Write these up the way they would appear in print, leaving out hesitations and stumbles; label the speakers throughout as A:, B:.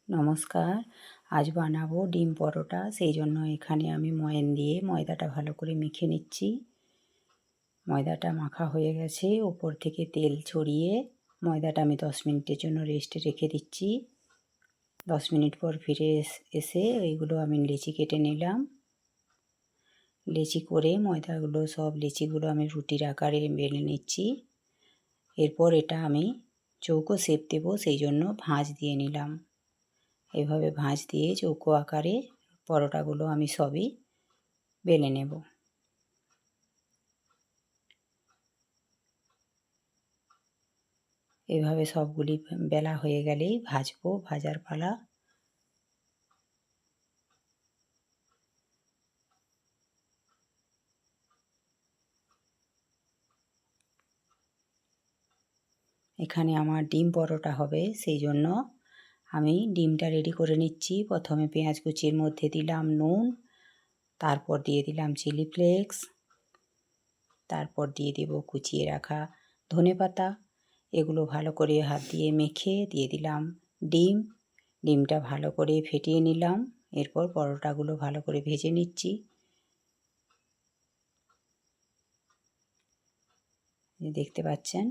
A: নমস্কার। আজ বানাবো ডিম পরোটা। সেই জন্য এখানে আমি ময়ান দিয়ে ময়দাটা ভালো করে মেখে নিচ্ছি। ময়দাটা মাখা হয়ে গেছে, ওপর থেকে তেল ছড়িয়ে ময়দাটা আমি 10 মিনিটের জন্য রেস্টে রেখে দিচ্ছি। 10 মিনিট পর ফিরে এসে এইগুলো আমি লেচি কেটে নিলাম। লেচি করে ময়দাগুলো সব লেচিগুলো আমি রুটির আকারে বেলে নিচ্ছি। এরপর এটা আমি চৌকো শেপ দেবো, সেই জন্য ভাঁজ দিয়ে নিলাম। এভাবে ভাঁজ দিয়ে চৌকো আকারে পরোটাগুলো আমি সবই বেলে নেব। এভাবে সবগুলি বেলা হয়ে গেলেই ভাজবো, ভাজার পালা। এখানে আমার ডিম পরোটা হবে, সেই জন্য আমি ডিমটা রেডি করে নিচ্ছি। প্রথমে পেঁয়াজ কুচির মধ্যে দিলাম নুন, তারপর দিয়ে দিলাম চিলি ফ্লেক্স, তারপর দিয়ে দেব কুচিয়ে রাখা ধনেপাতা। এগুলো ভালো করে হাত দিয়ে মেখে দিয়ে দিলাম ডিম। ডিমটা ভালো করে ফেটিয়ে নিলাম। এরপর পরোটাগুলো ভালো করে ভেজে নিচ্ছি। দেখতে পাচ্ছেন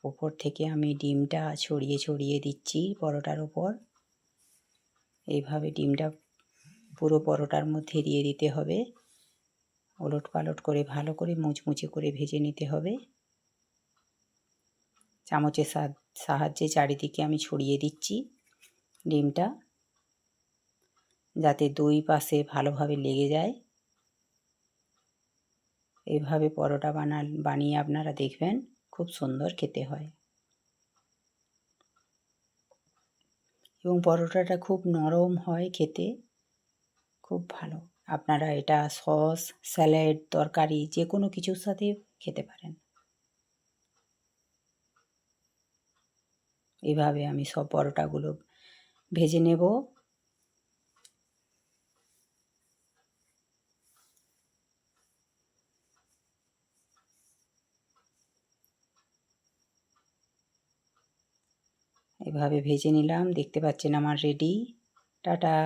A: ওপর থেকে আমি ডিমটা ছড়িয়ে ছড়িয়ে দিচ্ছি পরোটার ওপর। এইভাবে ডিমটা পুরো পরোটার মধ্যে দিয়ে দিতে হবে। ওলট পালট করে ভালো করে মুচমুচে করে ভেজে নিতে হবে। চামচের সাহায্যে চারিদিকে আমি ছড়িয়ে দিচ্ছি ডিমটা, যাতে দুই পাশে ভালোভাবে লেগে যায়। এইভাবে পরোটা বানিয়ে আপনারা দেখবেন, খুব সুন্দর খেতে হয় এবং পরোটাটা খুব নরম হয় খেতে, খুব ভালো। আপনারা এটা সস, স্যালাড, তরকারি যে কোনো কিছুর সাথে খেতে পারেন। এভাবে আমি সব পরোটাগুলো ভেজে নেব। এভাবে ভেজে নিলাম। দেখতে পাচ্ছেন আমার রেডি। টাটা।